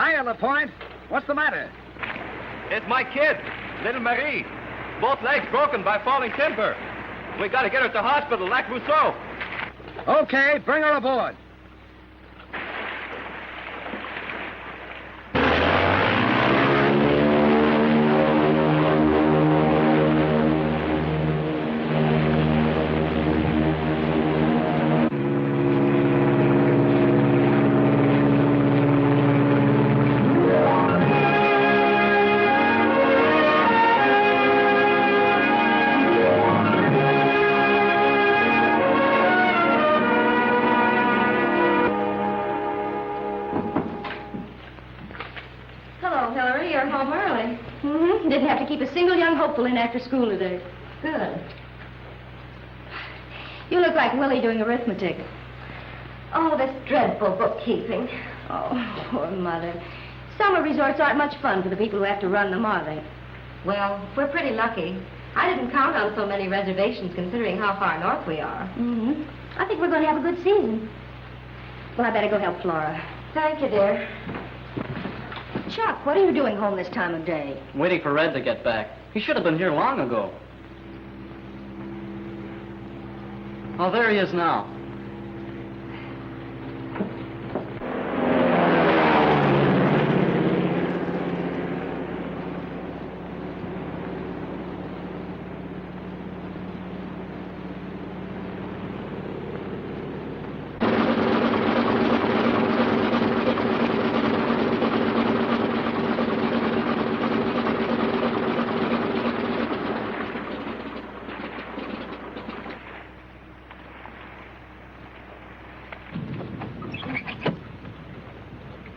Hiya, LaPointe. What's the matter? It's my kid, little Marie. Both legs broken by falling timber. We gotta get her to the hospital, Lac Rousseau. Okay, bring her aboard. In after school today. Good. You look like Willie doing arithmetic. Oh, this dreadful bookkeeping. Oh, poor Mother. Summer resorts aren't much fun for the people who have to run them, are they? Well, we're pretty lucky. I didn't count on so many reservations considering how far north we are. Mm-hmm. I think we're going to have a good season. Well, I better go help Flora. Thank you, dear. Chuck, what are you doing home this time of day? Waiting for Red to get back. He should have been here long ago. Oh, there he is now.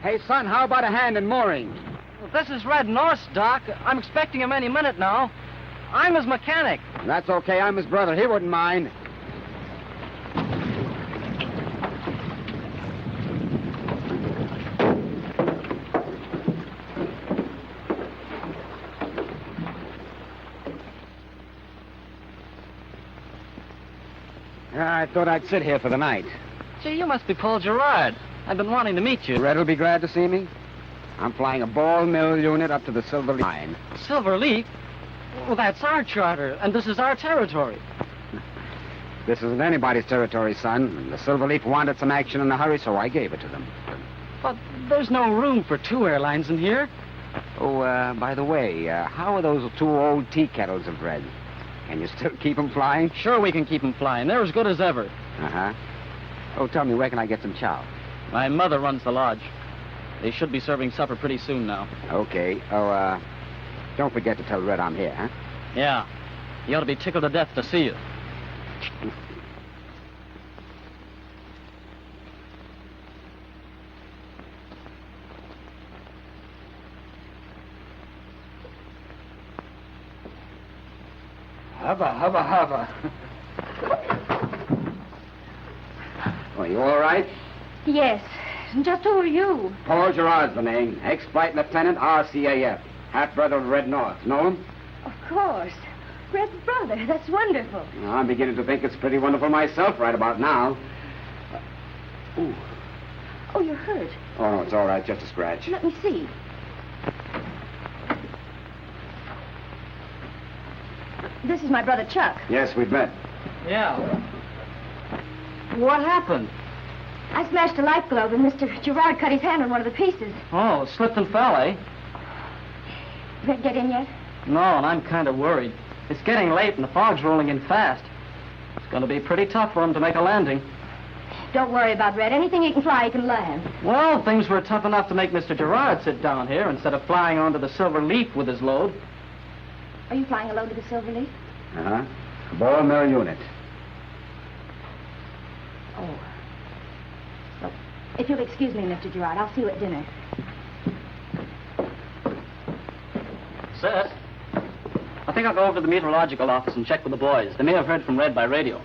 Hey, son, how about a hand in mooring? Well, this is Red North, Doc. I'm expecting him any minute now. I'm his mechanic. That's okay. I'm his brother. He wouldn't mind. I thought I'd sit here for the night. Gee, you must be Paul Gerard. I've been wanting to meet you. Red will be glad to see me. I'm flying a ball mill unit up to the Silver Leaf Line. Silver Leaf? Well, that's our charter, and this is our territory. This isn't anybody's territory, son. The Silver Leaf wanted some action in a hurry, so I gave it to them. But there's no room for two airlines in here. Oh, by the way, how are those two old tea kettles of Red? Can you still keep them flying? Sure we can keep them flying. They're as good as ever. Uh-huh. Oh, tell me, where can I get some chow? My mother runs the lodge. They should be serving supper pretty soon now. Okay. Oh, don't forget to tell Red I'm here, huh? Yeah. He ought to be tickled to death to see you. Hubba, hubba, hubba. Oh, you all right? Yes. Just who are you? Paul Gerard's the name. Ex-flight lieutenant, RCAF. Half-brother of Red North. Know him? Of course. Red's brother. That's wonderful. Well, I'm beginning to think it's pretty wonderful myself right about now. Ooh. Oh, you're hurt. Oh, no, it's all right. Just a scratch. Let me see. This is my brother Chuck. Yes, we've met. Yeah. What happened? I smashed a light globe and Mr. Gerard cut his hand on one of the pieces. Oh, slipped and fell, eh? Red get in yet? No, and I'm kind of worried. It's getting late and the fog's rolling in fast. It's going to be pretty tough for him to make a landing. Don't worry about Red. Anything he can fly, he can land. Well, things were tough enough to make Mr. Gerard sit down here instead of flying onto the Silver Leaf with his load. Are you flying a load to the Silver Leaf? Uh-huh. Ball mill unit. Oh. Well, if you'll excuse me, Mr. Gerard, I'll see you at dinner. Sis, I think I'll go over to the meteorological office and check with the boys. They may have heard from Red by radio.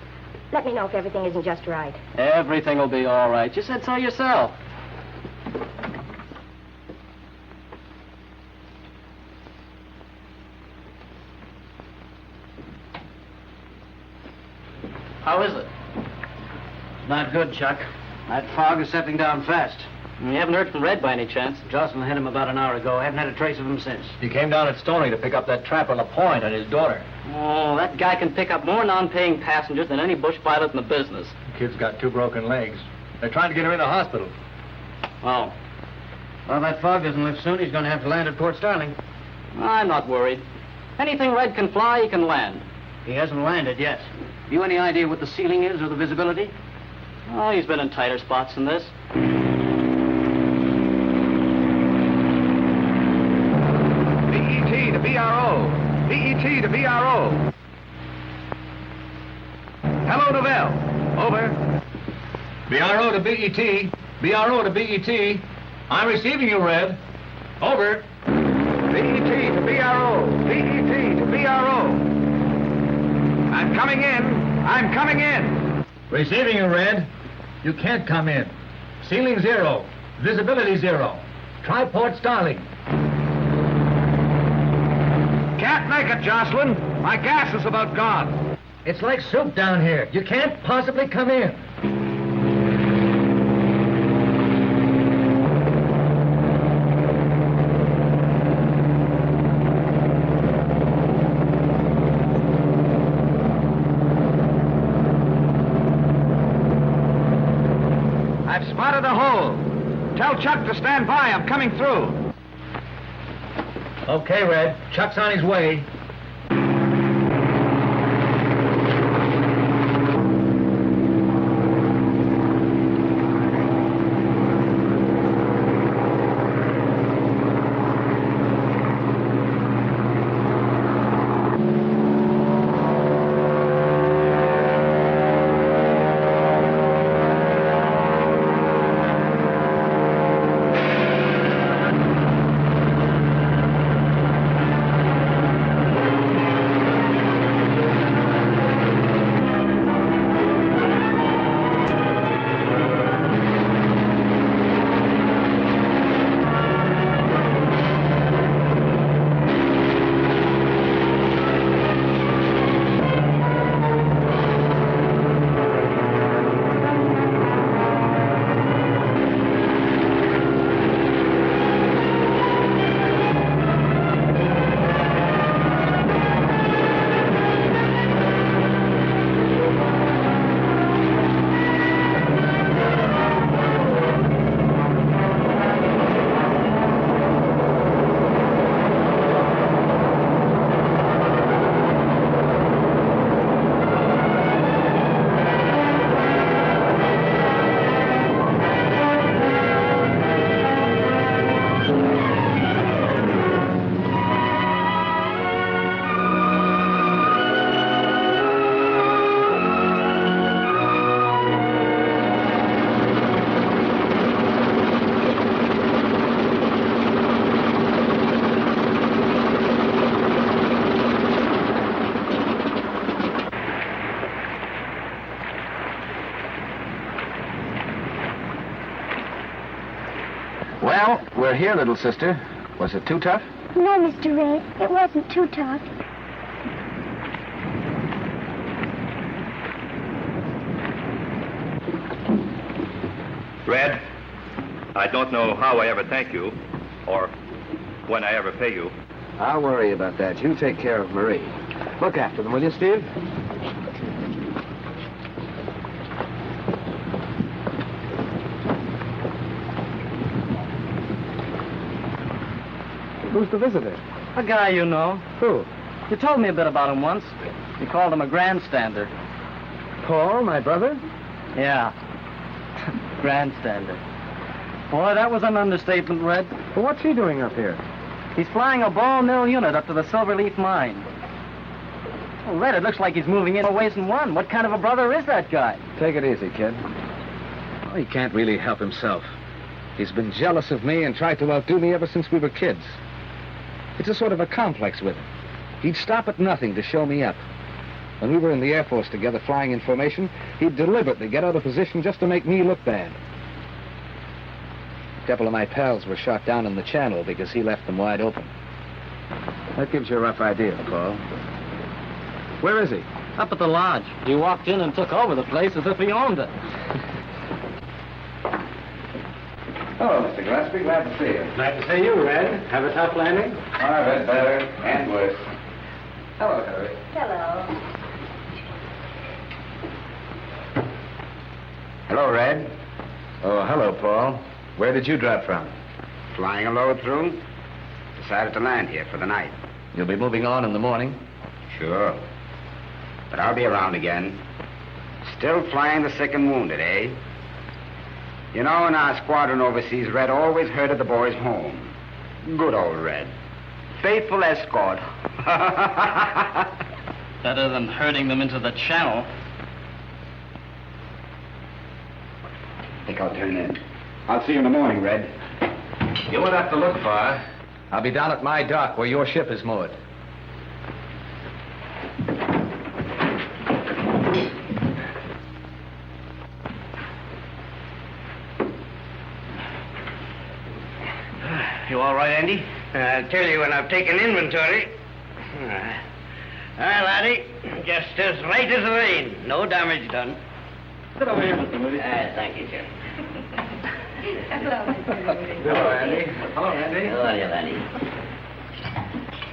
Let me know if everything isn't just right. Everything will be all right. You said so yourself. How is it? Not good, Chuck. That fog is settling down fast. You haven't heard from Red by any chance? Jocelyn hit him about an hour ago. I haven't had a trace of him since. He came down at Stony to pick up that trapper LaPointe and his daughter. Oh, that guy can pick up more non-paying passengers than any bush pilot in the business. The kid's got 2 broken legs. They're trying to get him in the hospital. Oh, Well, if that fog doesn't lift soon, he's going to have to land at Port Starling. I'm not worried. Anything Red can fly, he can land. He hasn't landed yet. You any idea what the ceiling is or the visibility? Oh, he's been in tighter spots than this. BET to BRO. BET to BRO. Hello, Novell. Over. BRO to BET. BRO to BET. I'm receiving you, Red. Over. BET to BRO. BET to BRO. I'm coming in. I'm coming in. Receiving you, Red. You can't come in. Ceiling 0. Visibility 0. Try Port Starling. Can't make it, Jocelyn. My gas is about gone. It's like soup down here. You can't possibly come in. I've spotted a hole. Tell Chuck to stand by. I'm coming through. Okay, Red. Chuck's on his way. Well, we're here, little sister. Was it too tough? No, Mr. Red, it wasn't too tough. Red, I don't know how I ever thank you, or when I ever pay you. I'll worry about that. You take care of Marie. Look after them, will you, Steve? Who's the visitor? A guy you know. Who? You told me a bit about him once. You called him a grandstander. Paul, my brother? Yeah. Grandstander. Boy, that was an understatement, Red. Well, what's he doing up here? He's flying a ball mill unit up to the Silverleaf mine. Well, Red, it looks like he's moving in a ways and one. What kind of a brother is that guy? Take it easy, kid. Well, he can't really help himself. He's been jealous of me and tried to outdo me ever since we were kids. It's a sort of a complex with him. He'd stop at nothing to show me up. When we were in the Air Force together flying in formation, he'd deliberately get out of position just to make me look bad. A couple of my pals were shot down in the Channel because he left them wide open. That gives you a rough idea, Paul. Where is he? Up at the lodge. He walked in and took over the place as if he owned it. Hello, Mr. Gillespie. Glad to see you. Glad to see you, Red. Have a tough landing? All right, better and worse. Hello, Harry. Hello. Hello, Red. Oh, hello, Paul. Where did you drop from? Flying a load through. Decided to land here for the night. You'll be moving on in the morning? Sure. But I'll be around again. Still flying the sick and wounded, eh? You know, in our squadron overseas, Red always herded the boys home. Good old Red. Faithful escort. Better than herding them into the channel. I think I'll turn in. I'll see you in the morning, Red. You won't have to look far. I'll be down at my dock where your ship is moored. You all right, Andy? I'll tell you when I've taken inventory. Well, laddie, just as right as rain. No damage done. Sit over here, Mr. Moody. Thank you, sir. Hello, Mr. Moody. Hello, Andy. Hello, Andy. How are you, laddie?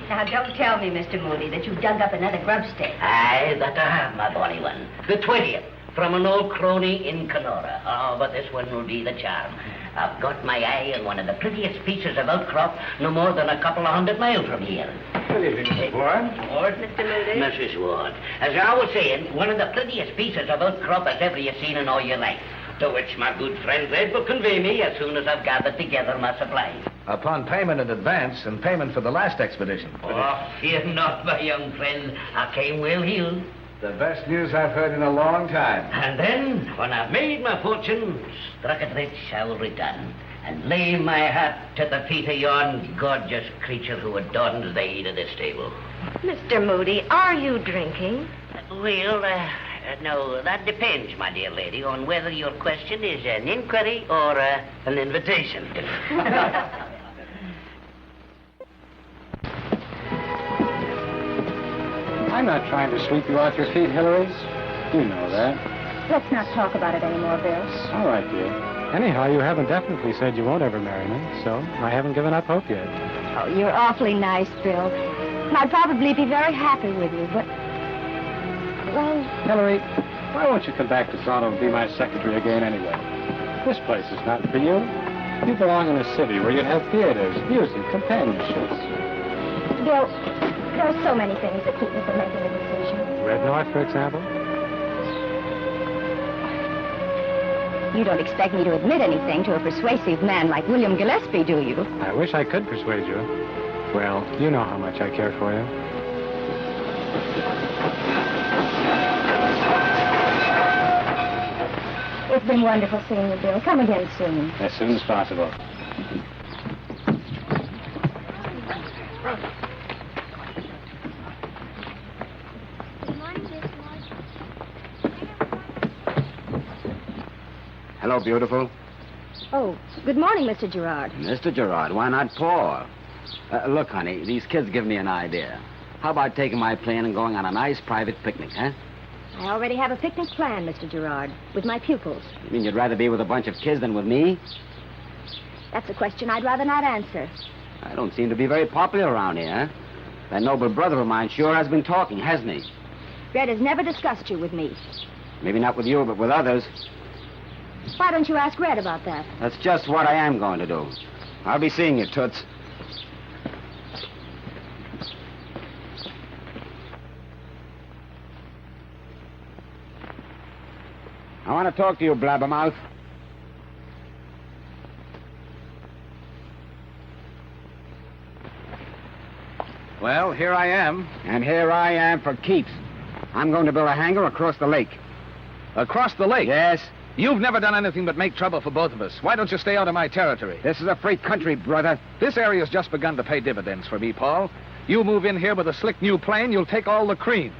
Now, don't tell me, Mr. Moody, that you dug up another grubstake. Aye, that I have, my bonny one. The 20th, from an old crony in Kenora. Oh, but this one will be the charm. I've got my eye on one of the prettiest pieces of outcrop no more than a couple of 100 miles from here. Good evening, Mrs. Ward. Ward, Mr. Moody? Mrs. Ward. As I was saying, one of the prettiest pieces of outcrop as ever you've seen in all your life. To which my good friend Red will convey me as soon as I've gathered together my supplies. Upon payment in advance and payment for the last expedition. Oh, fear not, my young friend. I came well healed. The best news I've heard in a long time. And then, when I've made my fortune, struck it rich, I will return and lay my hat to the feet of yon gorgeous creature who adorns the head of this table. Mr. Moody, are you drinking? Well, no, that depends, my dear lady, on whether your question is an inquiry or an invitation. I'm not trying to sweep you off your feet, Hillary. You know that. Let's not talk about it anymore, Bill. All right, dear. Anyhow, you haven't definitely said you won't ever marry me, so I haven't given up hope yet. Oh, you're awfully nice, Bill. And I'd probably be very happy with you, but... Well... Hillary, why won't you come back to Toronto and be my secretary again anyway? This place is not for you. You belong in a city where you'd have theaters, music, companionships. Bill, there are so many things that keep me from making a decision. Red North, for example? You don't expect me to admit anything to a persuasive man like William Gillespie, do you? I wish I could persuade you. Well, you know how much I care for you. It's been wonderful seeing you, Bill. Come again soon. As soon as possible. Hello, beautiful. Oh, good morning, Mr. Gerard. Mr. Gerard, why not Paul? Look, honey, these kids give me an idea. How about taking my plane and going on a nice private picnic, huh? I already have a picnic planned, Mr. Gerard, with my pupils. You mean you'd rather be with a bunch of kids than with me? That's a question I'd rather not answer. I don't seem to be very popular around here, huh? That noble brother of mine sure has been talking, hasn't he? Red has never discussed you with me. Maybe not with you, but with others. Why don't you ask Red about that? That's just what I am going to do. I'll be seeing you, Toots. I want to talk to you, blabbermouth. Well, here I am. And here I am for keeps. I'm going to build a hangar across the lake. Across the lake? Yes. You've never done anything but make trouble for both of us. Why don't you stay out of my territory? This is a free country, brother. This area's just begun to pay dividends for me, Paul. You move in here with a slick new plane, you'll take all the cream.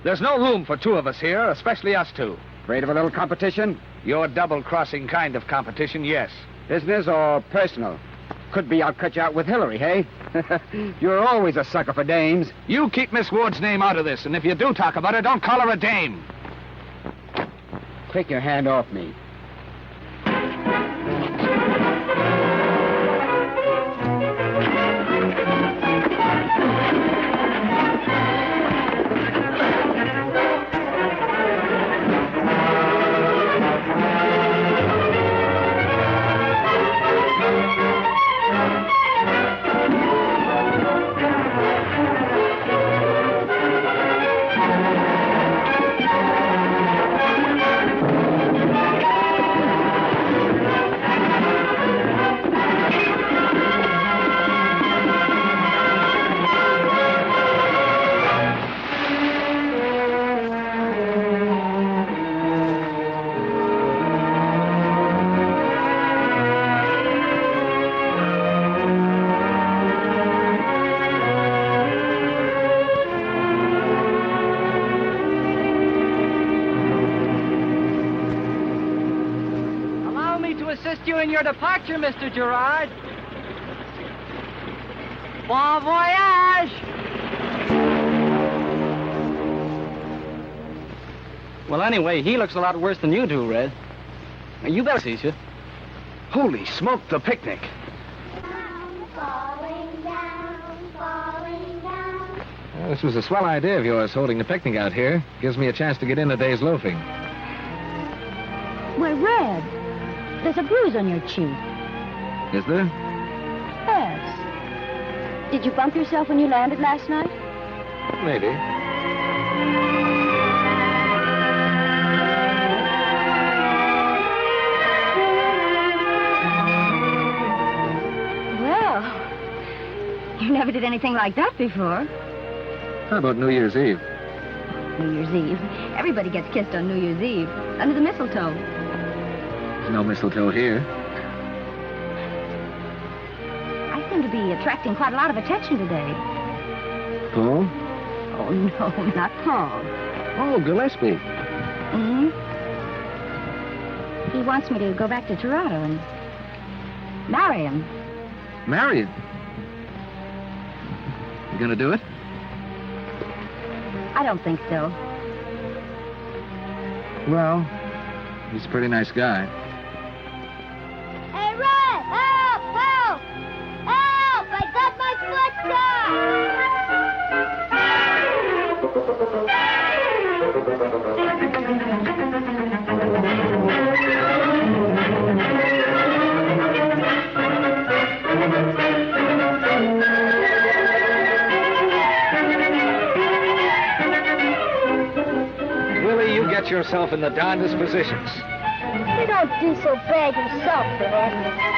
There's no room for two of us here, especially us two. Afraid of a little competition? Your double-crossing kind of competition, yes. Business or personal? Could be I'll cut you out with Hillary, hey? You're always a sucker for dames. You keep Miss Ward's name out of this, and if you do talk about her, don't call her a dame. Take your hand off me. assist you in your departure, Mr. Gerard. Bon voyage! Well, anyway, he looks a lot worse than you do, Red. You better see you. Holy smoke, the picnic. Falling down, falling down. Well, this was a swell idea of yours, holding the picnic out here. Gives me a chance to get in a day's loafing. Well, Red, there's a bruise on your cheek. Is there? Yes. Did you bump yourself when you landed last night? Maybe. You never did anything like that before. How about New Year's Eve? New Year's Eve. Everybody gets kissed on New Year's Eve. Under the mistletoe. There's no mistletoe here. I seem to be attracting quite a lot of attention today. Paul? Oh, no, not Paul. Oh, Gillespie. Mm-hmm. He wants me to go back to Toronto and marry him. Married? You gonna do it? I don't think so. Well, he's a pretty nice guy. Hey, Red! Help! Help! Help! I got my Willie, you get yourself in the darndest positions. You don't do so bad yourself, Red.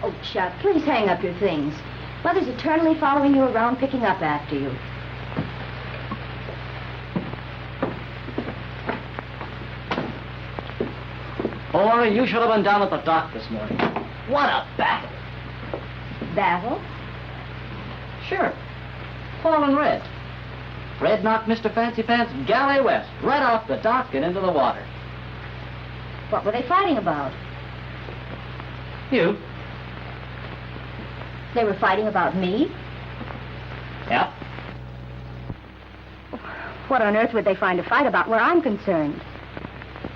Oh, Chuck, please hang up your things. Mother's eternally following you around, picking up after you. Boy, you should have been down at the dock this morning. What a battle. Battle? Sure. Paul and Red. Red knocked Mr. Fancy Pants galley west, right off the dock and into the water. What were they fighting about? You? They were fighting about me? Yep. What on earth would they find to fight about where I'm concerned?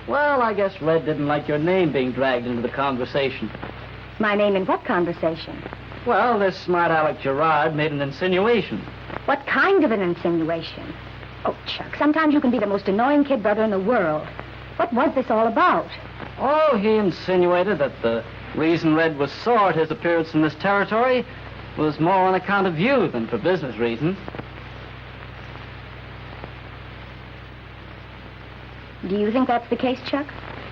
Well, I guess Red didn't like your name being dragged into the conversation. My name in what conversation? Well, this smart Alec Gerard made an insinuation. What kind of an insinuation? Oh, Chuck, sometimes you can be the most annoying kid brother in the world. What was this all about? Oh, he insinuated that the reason Red was sore at his appearance in this territory was more on account of you than for business reasons. Do you think that's the case, Chuck?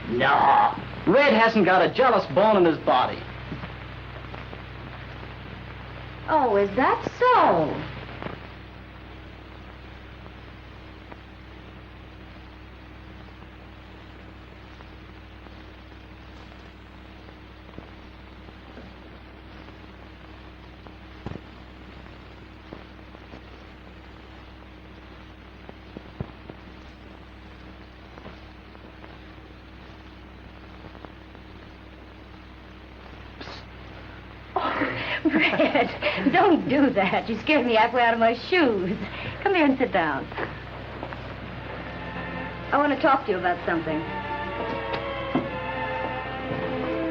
No. Red hasn't got a jealous bone in his body. Oh, is that so? Red, don't do that. You scared me halfway out of my shoes. Come here and sit down. I want to talk to you about something.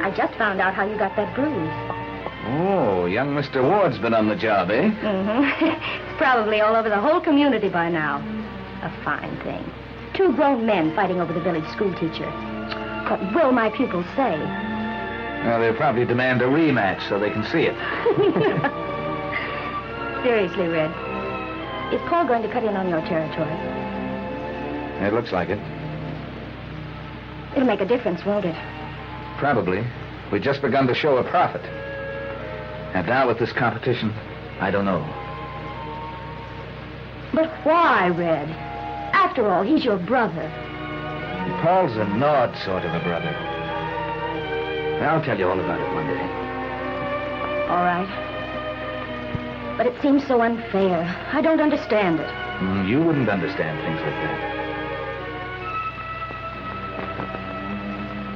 I just found out how you got that bruise. Oh, young Mr. Ward's been on the job, eh? Mm-hmm. It's probably all over the whole community by now. A fine thing. Two grown men fighting over the village school teacher. What will my pupils say? Well, they'll probably demand a rematch so they can see it. Seriously, Red. Is Paul going to cut in on your territory? It looks like it. It'll make a difference, won't it? Probably. We've just begun to show a profit. And now with this competition, I don't know. But why, Red? After all, he's your brother. Paul's an odd sort of a brother. I'll tell you all about it one day. All right. But it seems so unfair. I don't understand it. You wouldn't understand things like that.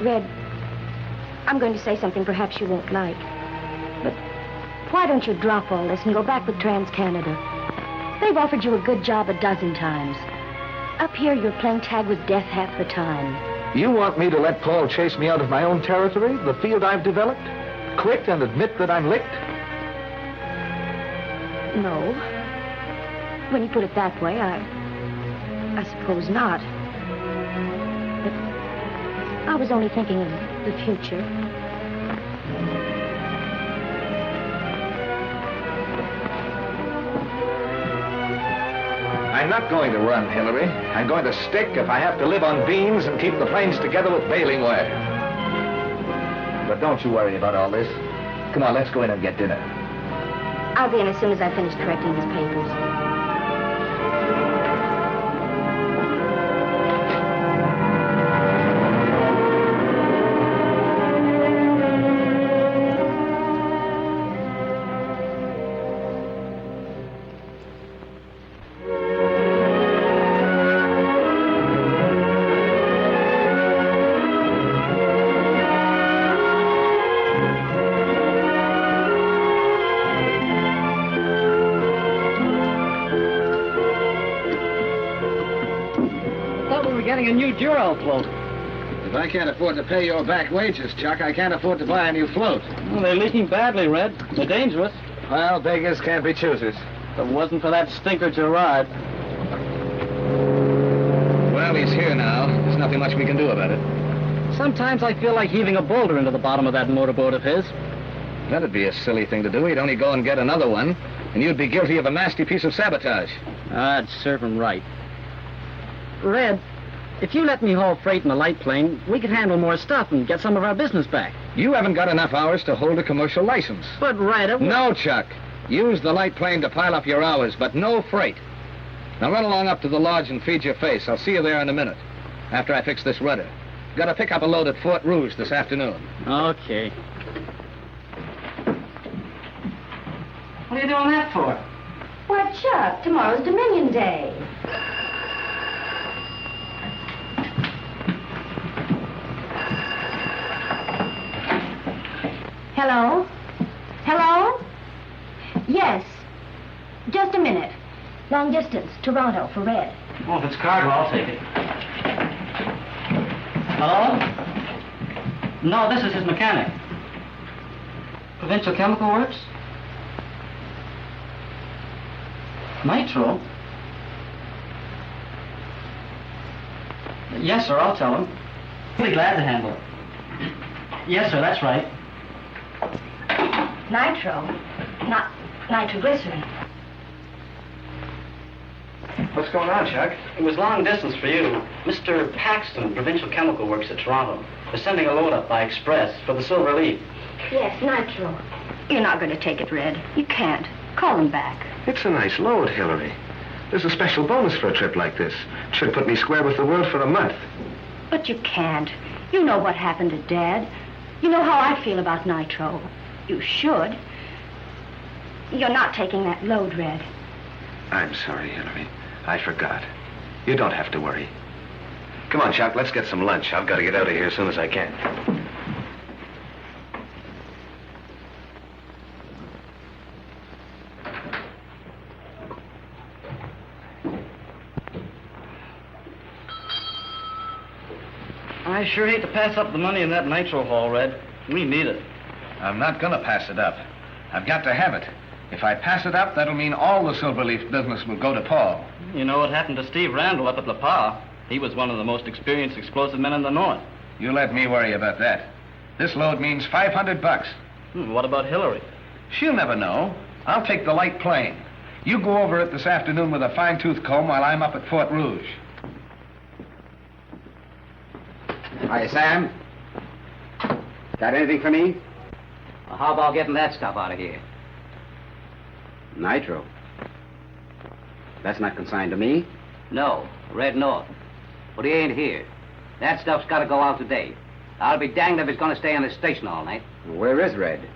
Red, I'm going to say something perhaps you won't like. But why don't you drop all this and go back with Trans-Canada? They've offered you a good job a dozen times. Up here, you're playing tag with death half the time. You want me to let Paul chase me out of my own territory, the field I've developed? Quit and admit that I'm licked? No. When you put it that way, I suppose not. But I was only thinking of the future. I'm not going to run, Hillary. I'm going to stick if I have to live on beans and keep the planes together with baling wire. But don't you worry about all this. Come on, let's go in and get dinner. I'll be in as soon as I finish correcting his papers. A new Durell float. If I can't afford to pay your back wages, Chuck, I can't afford to buy a new float. Well, they're leaking badly, Red. They're dangerous. Well, beggars can't be choosers. If it wasn't for that stinker Gerard. Well, he's here now. There's nothing much we can do about it. Sometimes I feel like heaving a boulder into the bottom of that motorboat of his. That'd be a silly thing to do. He'd only go and get another one, and you'd be guilty of a nasty piece of sabotage. I'd serve him right. Red, if you let me haul freight in the light plane, we could handle more stuff and get some of our business back. You haven't got enough hours to hold a commercial license. But, Red, No, Chuck. Use the light plane to pile up your hours, but no freight. Now run along up to the lodge and feed your face. I'll see you there in a minute, after I fix this rudder. Got to pick up a load at Fort Rouge this afternoon. Okay. What are you doing that for? Why, Chuck, tomorrow's Dominion Day. Hello? Hello? Yes. Just a minute. Long distance, Toronto, for Red. Oh, if it's cargo, I'll take it. Hello? No, this is his mechanic. Provincial Chemical Works? Nitro? Yes, sir, I'll tell him. He'll be glad to handle it. Yes, sir, that's right. Nitro, not nitroglycerin. What's going on, Chuck? It was long distance for you. Mr. Paxton, Provincial Chemical Works at Toronto. They're sending a load up by express for the Silver Leaf. Yes, nitro. You're not going to take it, Red. You can't. Call them back. It's a nice load, Hillary. There's a special bonus for a trip like this. It should put me square with the world for a month. But you can't. You know what happened to Dad. You know how I feel about nitro. You should. You're not taking that load, Red. I'm sorry, Hillary. I forgot. You don't have to worry. Come on, Chuck, let's get some lunch. I've got to get out of here as soon as I can. I sure hate to pass up the money in that nitro haul, Red. We need it. I'm not going to pass it up. I've got to have it. If I pass it up, that'll mean all the Silverleaf business will go to Paul. You know what happened to Steve Randall up at La Paz? He was one of the most experienced explosive men in the North. You let me worry about that. This load means $500. What about Hillary? She'll never know. I'll take the light plane. You go over it this afternoon with a fine-tooth comb while I'm up at Fort Rouge. Hi, Sam. Got anything for me? Well, how about getting that stuff out of here? Nitro. That's not consigned to me. No, Red North. But he ain't here. That stuff's got to go out today. I'll be danged if it's going to stay on the station all night. Where is Red?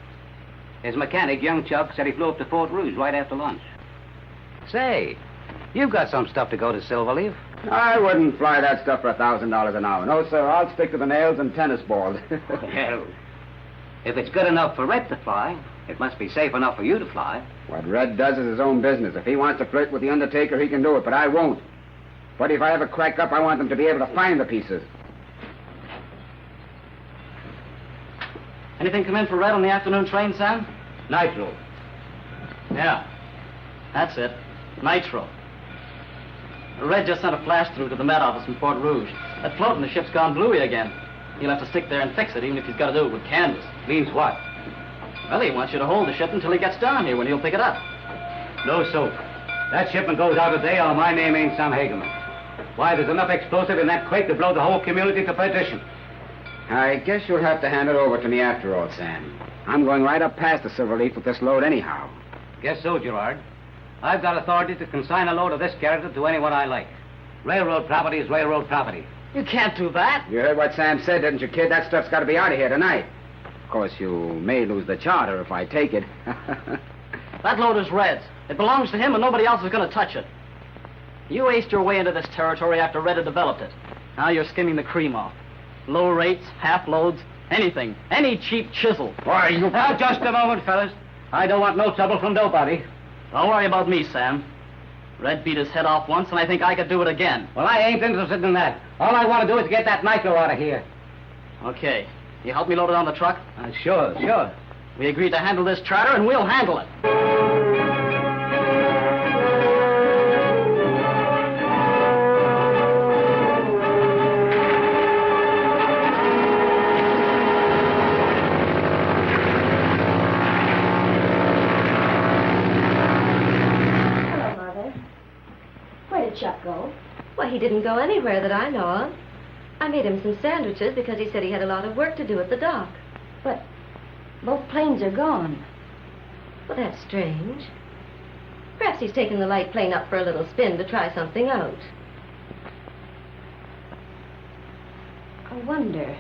His mechanic, young Chuck, said he flew up to Fort Rouge right after lunch. Say, you've got some stuff to go to Silverleaf. I wouldn't fly that stuff for $1,000 an hour. No, sir. I'll stick to the nails and tennis balls. Well, if it's good enough for Red to fly, it must be safe enough for you to fly. What Red does is his own business. If he wants to flirt with the Undertaker, he can do it, but I won't. But if I ever crack up, I want them to be able to find the pieces. Anything come in for Red on the afternoon train, Sam? Nitro. Yeah, that's it. Nitro. Red just sent a flash through to the Met Office in Fort Rouge. That float in the ship's gone bluey again. He'll have to stick there and fix it, even if he's got to do it with canvas. Means what? Well, he wants you to hold the ship until he gets down here, when he'll pick it up. No soap. That shipment goes out today, or my name ain't Sam Hageman. Why, there's enough explosive in that crate to blow the whole community to perdition. I guess you'll have to hand it over to me after all, Sam. I'm going right up past the Silverleaf with this load anyhow. Guess so, Gerard. I've got authority to consign a load of this character to anyone I like. Railroad property is railroad property. You can't do that. You heard what Sam said, didn't you, kid? That stuff's got to be out of here tonight. Of course, you may lose the charter if I take it. That load is Red's. It belongs to him, and nobody else is going to touch it. You aced your way into this territory after Red had developed it. Now you're skimming the cream off. Low rates, half loads, anything. Any cheap chisel. Why, you... Now, just a moment, fellas. I don't want no trouble from nobody. Don't worry about me, Sam. Red beat his head off once, and I think I could do it again. Well, I ain't interested in that. All I want to do is get that nitro out of here. Okay. You help me load it on the truck? Sure. We agreed to handle this charter, and we'll handle it. Chuck go? Well, he didn't go anywhere that I know of. I made him some sandwiches because he said he had a lot of work to do at the dock. But both planes are gone. Well, that's strange. Perhaps he's taken the light plane up for a little spin to try something out. I wonder.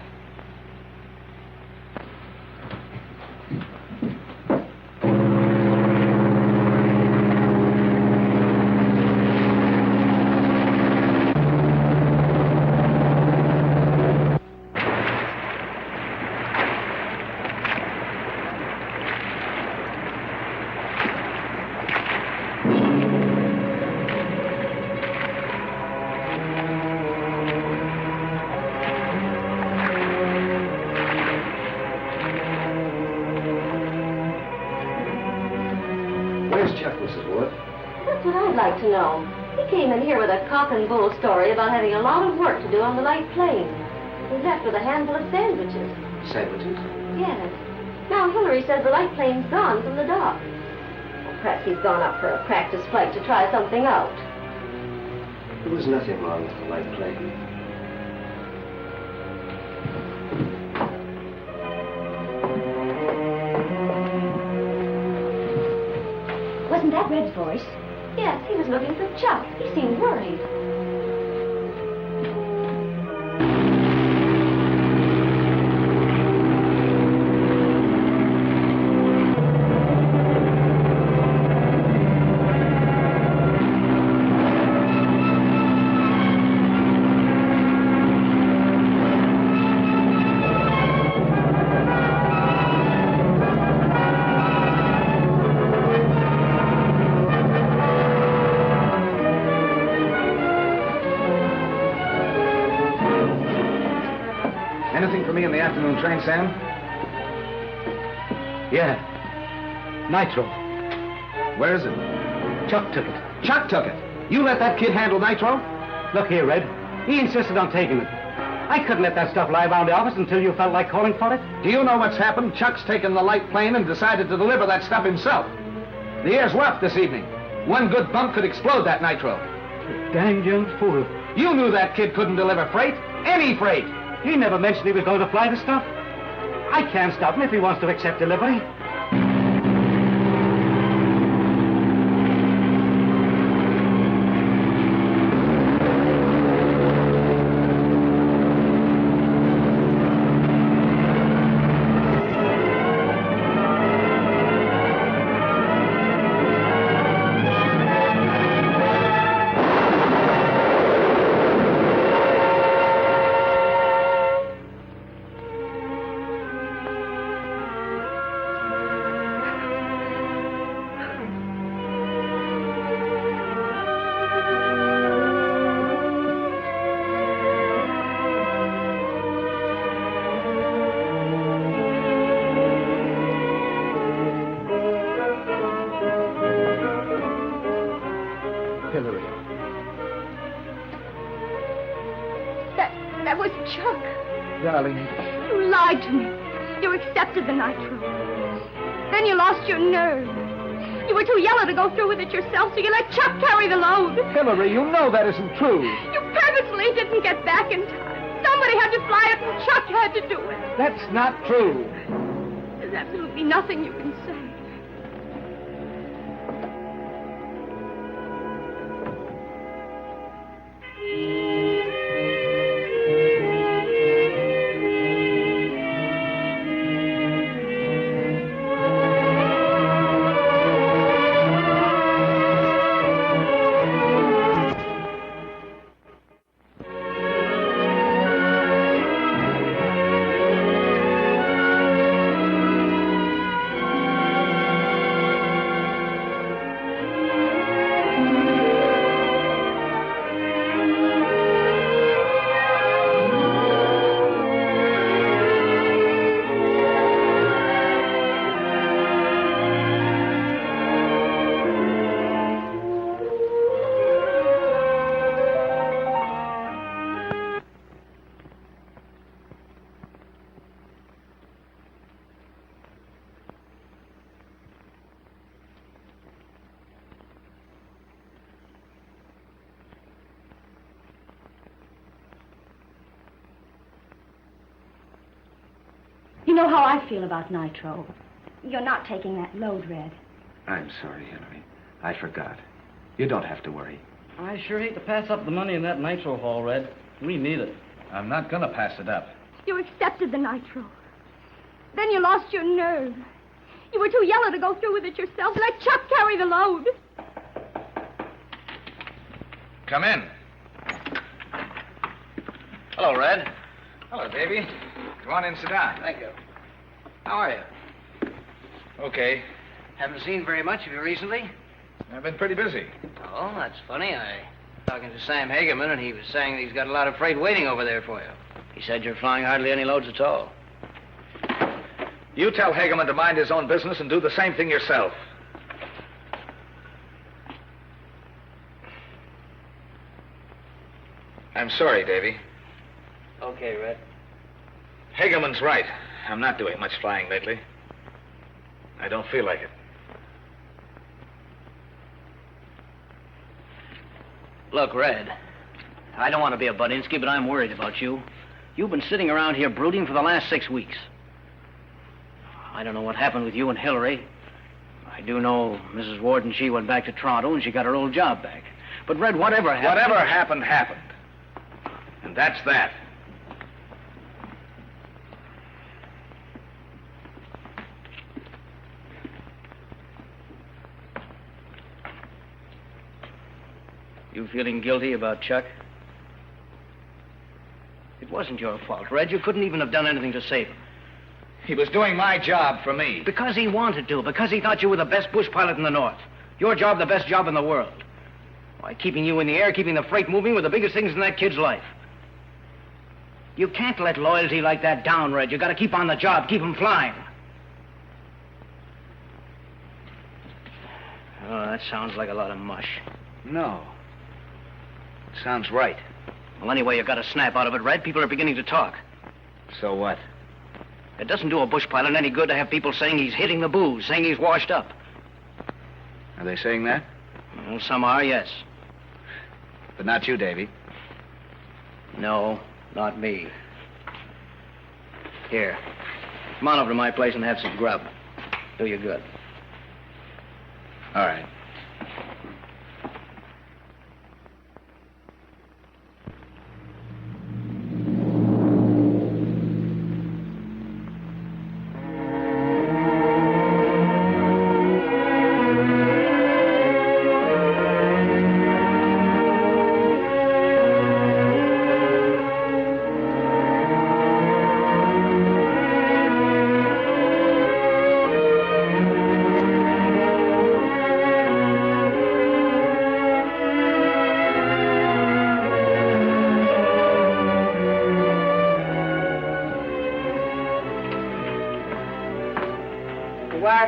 That's what I'd like to know. He came in here with a cock and bull story about having a lot of work to do on the light plane. He's left with a handful of sandwiches. Sandwiches? Yes. Now, Hillary says the light plane's gone from the dock. Well, perhaps he's gone up for a practice flight to try something out. There was nothing wrong with the light plane. Wasn't that Red's voice? Yes, he was looking for Chuck. He seemed worried. Anything for me in the afternoon train, Sam? Yeah. Nitro. Where is it? Chuck took it. Chuck took it. You let that kid handle Nitro? Look here, Red. He insisted on taking it. I couldn't let that stuff lie around the office until you felt like calling for it. Do you know what's happened? Chuck's taken the light plane and decided to deliver that stuff himself. The air's rough this evening. One good bump could explode that nitro. Damned young fool. You knew that kid couldn't deliver freight. Any freight. He never mentioned he was going to fly the stuff. I can't stop him if he wants to accept delivery. That was Chuck. Darling. You lied to me. You accepted the nitro. Then you lost your nerve. You were too yellow to go through with it yourself, so you let Chuck carry the load. Hillary, you know that isn't true. You purposely didn't get back in time. Somebody had to fly it, and Chuck had to do it. That's not true. There's absolutely nothing you can say. You know how I feel about nitro. You're not taking that load, Red. I'm sorry, Hillary. I forgot. You don't have to worry. I sure hate to pass up the money in that nitro haul, Red. We need it. I'm not gonna pass it up. You accepted the nitro. Then you lost your nerve. You were too yellow to go through with it yourself. Let Chuck carry the load. Come in. Hello, Red. Hello, Davy. Go on in, sit down. Thank you. How are you? Okay. Haven't seen very much of you recently. I've been pretty busy. Oh, that's funny. I was talking to Sam Hagerman, and he was saying that he's got a lot of freight waiting over there for you. He said you're flying hardly any loads at all. You tell Hagerman to mind his own business and do the same thing yourself. I'm sorry, Davy. Okay, Red. Hagerman's right. I'm not doing much flying lately. I don't feel like it. Look, Red, I don't want to be a Budinsky, but I'm worried about you. You've been sitting around here brooding for the last 6 weeks. I don't know what happened with you and Hillary. I do know Mrs. Warden, she went back to Toronto and she got her old job back. But, Red, whatever happened... Whatever happened, happened. And that's that. You feeling guilty about Chuck? It wasn't your fault, Red. You couldn't even have done anything to save him. He was doing my job for me. Because he wanted to, because he thought you were the best bush pilot in the North. Your job, the best job in the world. Why, keeping you in the air, keeping the freight moving were the biggest things in that kid's life. You can't let loyalty like that down, Red. You gotta keep on the job, keep him flying. Oh, that sounds like a lot of mush. No. Sounds right. Well, anyway, you got a snap out of it, Red. People are beginning to talk. So what? It doesn't do a bush pilot any good to have people saying he's hitting the booze, saying he's washed up. Are they saying that? Well, some are, yes. But not you, Davy. No, not me. Here. Come on over to my place and have some grub. Do you good. All right.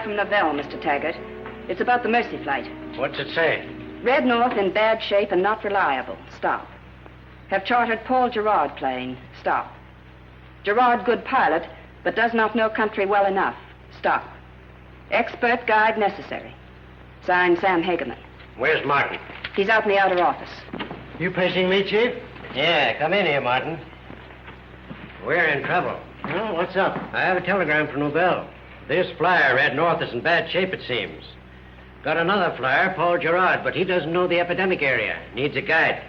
From Lavelle, Mr. Taggart. It's about the Mercy flight. What's it say? Red North in bad shape and not reliable. Stop. Have chartered Paul Gerard plane. Stop. Gerard good pilot, but does not know country well enough. Stop. Expert guide necessary. Signed, Sam Hageman. Where's Martin? He's out in the outer office. You pressing me, Chief? Yeah, come in here, Martin. We're in trouble. Oh, what's up? I have a telegram from Nobel. This flyer, Red North, is in bad shape, it seems. Got another flyer, Paul Gerard, but he doesn't know the epidemic area. Needs a guide.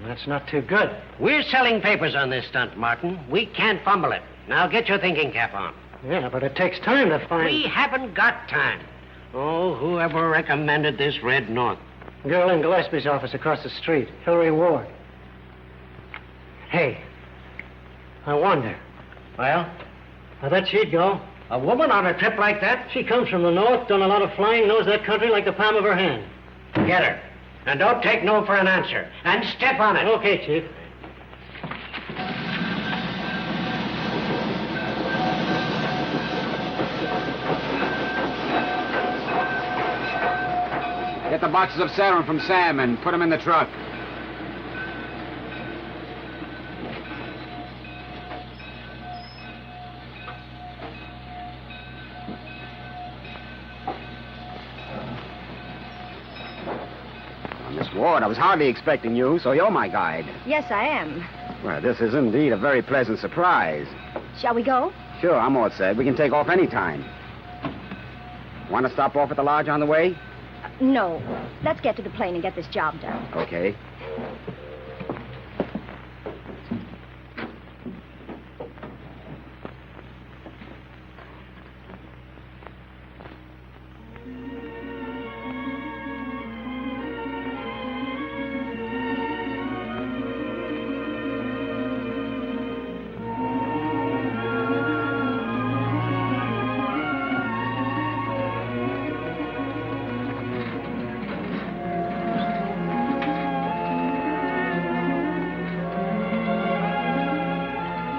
That's not too good. We're selling papers on this stunt, Martin. We can't fumble it. Now get your thinking cap on. Yeah, but it takes time to find... We haven't got time. Oh, whoever recommended this Red North? Girl in Gillespie's office across the street, Hillary Ward. Hey, I wonder. Well? I bet she'd go. A woman on a trip like that? She comes from the north, done a lot of flying, knows that country like the palm of her hand. Get her. And don't take no for an answer. And step on it. Okay, Chief. Get the boxes of sarin from Sam and put them in the truck. Miss Ward, I was hardly expecting you, so you're my guide. Yes, I am. Well, this is indeed a very pleasant surprise. Shall we go? Sure, I'm all set. We can take off any time. Want to stop off at the lodge on the way? No. Let's get to the plane and get this job done. Okay.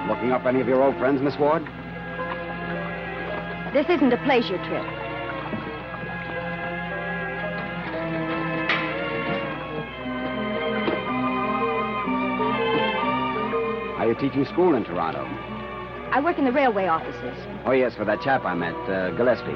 Looking up any of your old friends, Miss Ward? This isn't a pleasure trip. Are you teaching school in Toronto? I work in the railway offices. Oh, yes, for that chap I met, Gillespie.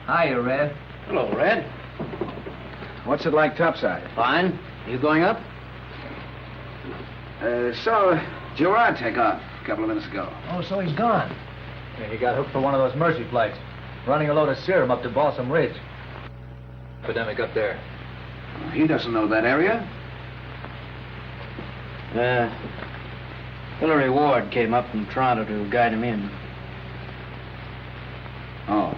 Hiya, Red. Hello, Red. What's it like topside? Fine. You going up? Saw Gerard take off a couple of minutes ago. Oh, so he's gone. Yeah, he got hooked for one of those Mercy flights. running a load of serum up to Balsam Ridge. Epidemic up there. He doesn't know that area. Hillary Ward came up from Toronto to guide him in. Oh.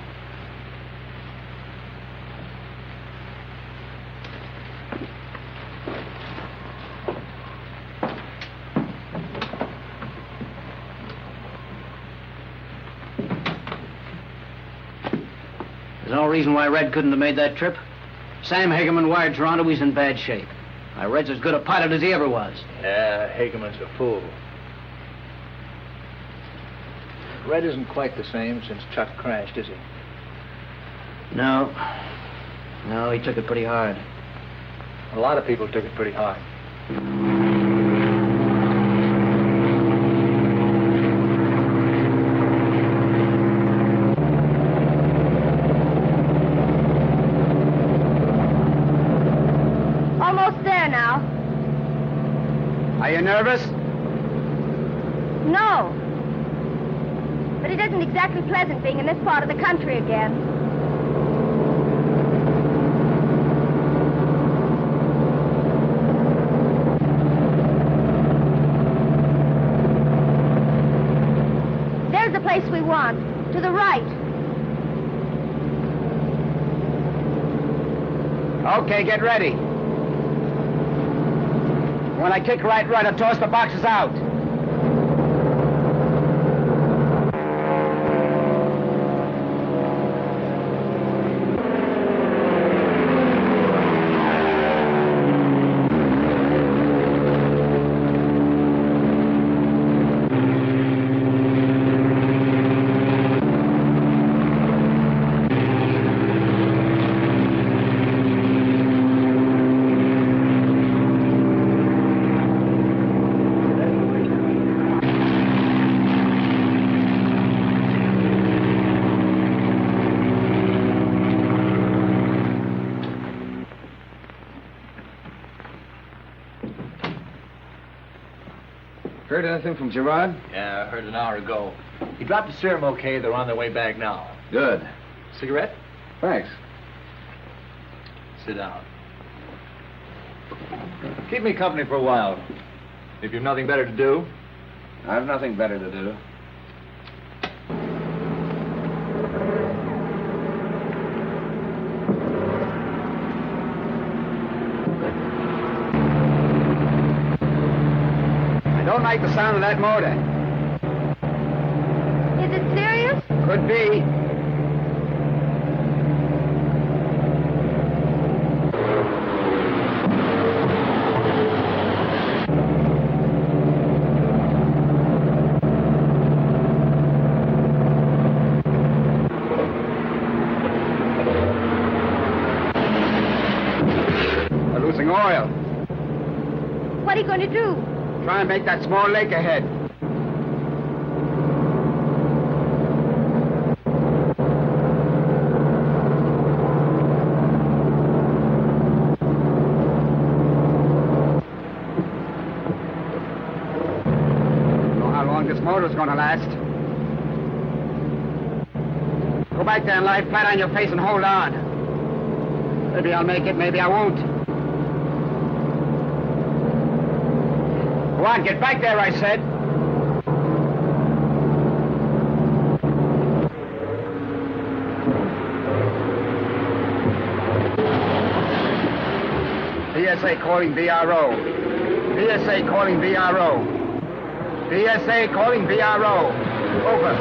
There's no reason why Red couldn't have made that trip. Sam Hagerman wired Toronto he's in bad shape. Why, Red's as good a pilot as he ever was. Yeah, Hageman's a fool. Red isn't quite the same since Chuck crashed, is he? No. No, he took it pretty hard. A lot of people took it pretty hard. Almost there now. Are you nervous? No. But it isn't exactly pleasant being in this part of the country again. There's the place we want. To the right. Okay, get ready. When I kick right, I'll toss the boxes out. Heard anything from Gerard? Yeah, I heard an hour ago. He dropped the serum okay. They're on their way back now. Good. Cigarette? Thanks. Sit down. Keep me company for a while. If you've nothing better to do. I've nothing better to do. I don't like the sound of that motor. Is it serious? Could be. They're losing oil. What are you going to do? Try and make that small lake ahead. Don't know how long this motor's gonna last. Go back there and lie flat on your face and hold on. Maybe I'll make it, maybe I won't. Go on, get back there, I said. BSA calling BRO. BSA calling BRO. BSA calling BRO. Over.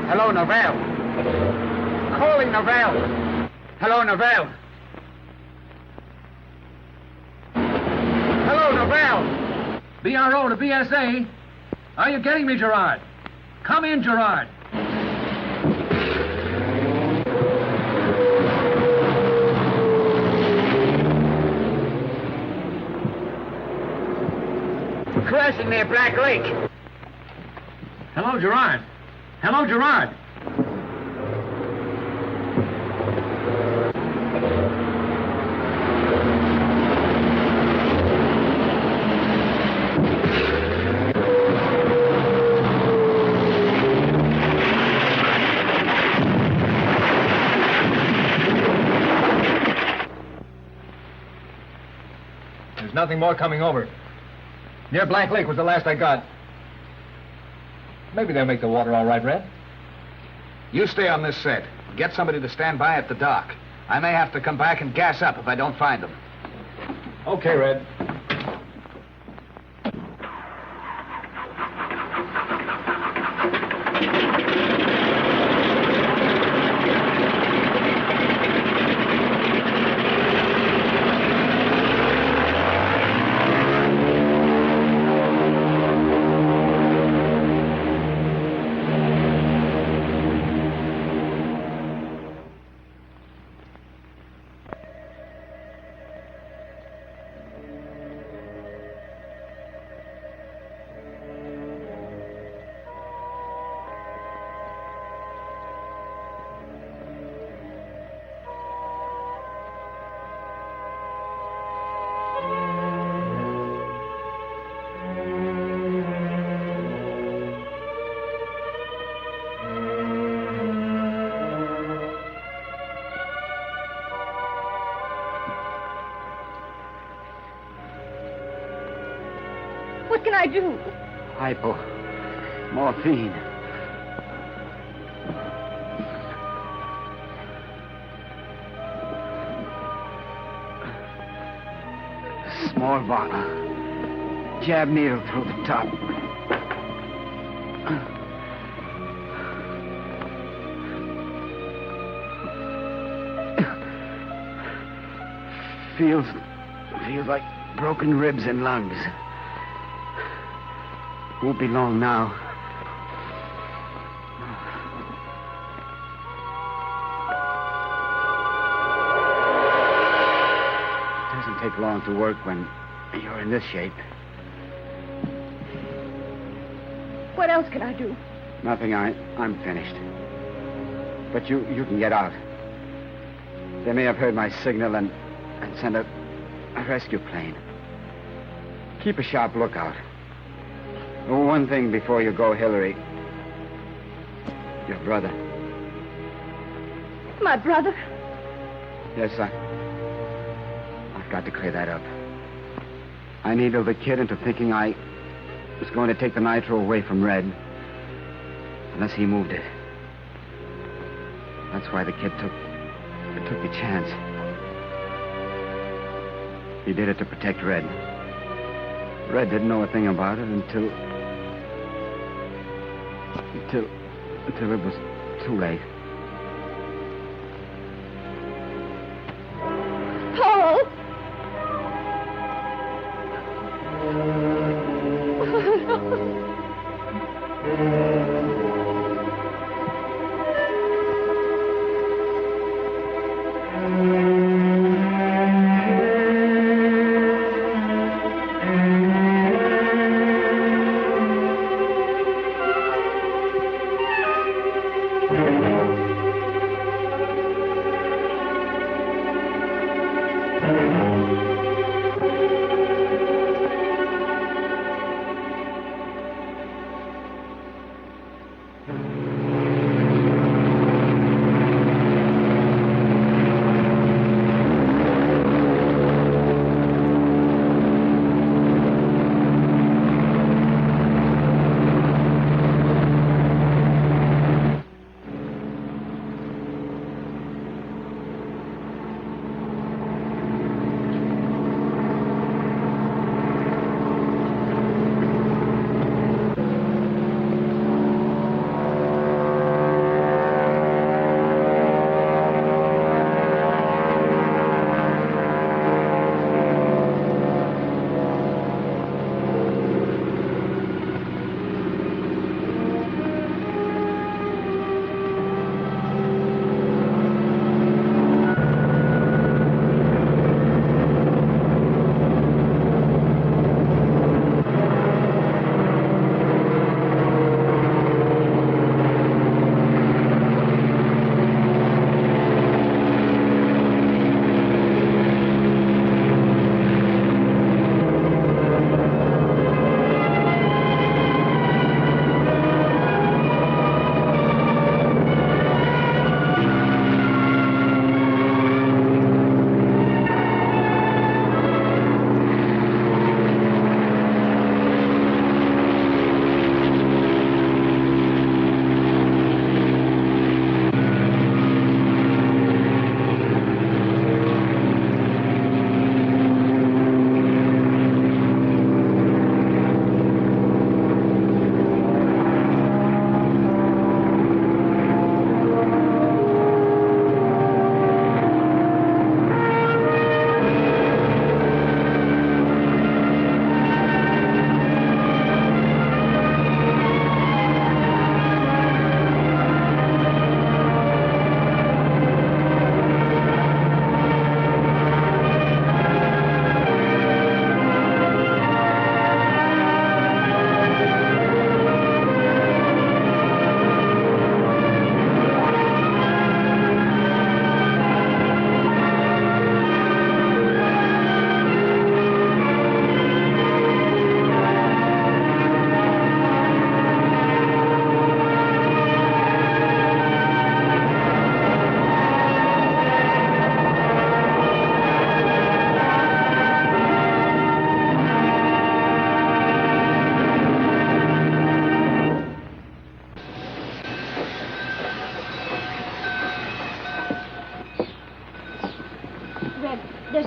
Hello, Novell. Calling Novell. Hello, Novell. BRO to BSA. Are you getting me, Gerard? Come in, Gerard. We're crashing near Black Lake. Hello, Gerard. Hello, Gerard. nothing more coming over. Near Blank Lake was the last I got. Maybe they'll make the water all right, Red. You stay on this set. Get somebody to stand by at the dock. I may have to come back and gas up if I don't find them. Okay, Red. What can I do? Hypo. Morphine. Small bottle. Jab needle through the top. Feels like broken ribs and lungs. Won't be long now. It doesn't take long to work when you're in this shape. What else can I do? Nothing. I'm finished. But you can get out. They may have heard my signal and sent a rescue plane. Keep a sharp lookout. Oh, one thing before you go, Hillary. Your brother. My brother? Yes, I've got to clear that up. I needled the kid into thinking I was going to take the nitro away from Red. Unless he moved it. That's why the kid took the chance. He did it to protect Red. Red didn't know a thing about it until it was too late. Paul!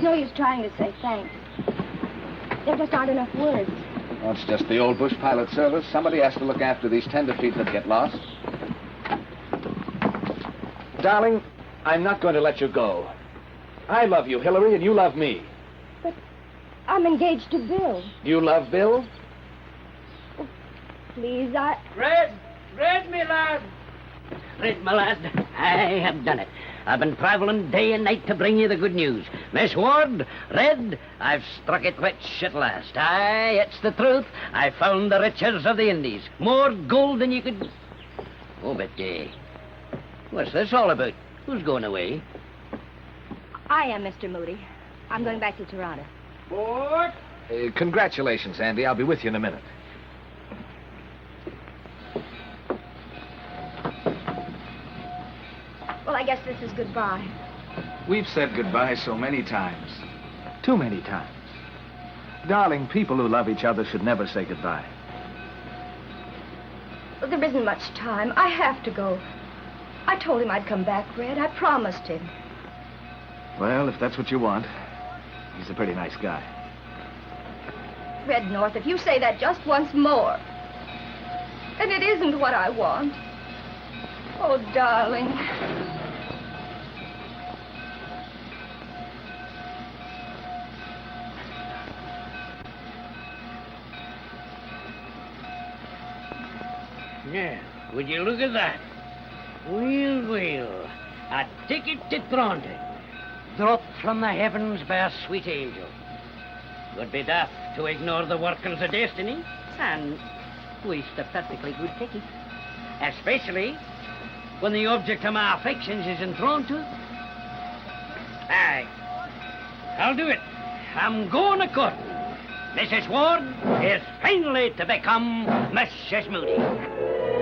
no use trying to say thanks. There just aren't enough words. Well, it's just the old bush pilot service. Somebody has to look after these tenderfeet that get lost. Darling, I'm not going to let you go. I love you, Hillary, and you love me. But I'm engaged to Bill. You love Bill? Oh, please, Red, me lad. Red, my lad, I have done it. I've been traveling day and night to bring you the good news. Miss Ward, Red, I've struck it rich at last. Aye, it's the truth. I found the riches of the Indies. More gold than you could... Oh, but, what's this all about? Who's going away? I am, Mr. Moody. I'm going back to Toronto. Ward? Congratulations, Andy. I'll be with you in a minute. Well, I guess this is goodbye. We've said goodbye so many times. Too many times. Darling, people who love each other should never say goodbye. Well, there isn't much time. I have to go. I told him I'd come back, Red. I promised him. Well, if that's what you want, he's a pretty nice guy. Red North, if you say that just once more, and it isn't what I want. Oh, darling. Yeah, would you look at that? Well, a ticket to Toronto, dropped from the heavens by a sweet angel. Would be daft to ignore the workings of destiny and waste a perfectly good ticket. Especially when the object of my affections is in Toronto. Aye, I'll do it. I'm going a courting. Mrs. Ward is finally to become Mrs. Moody.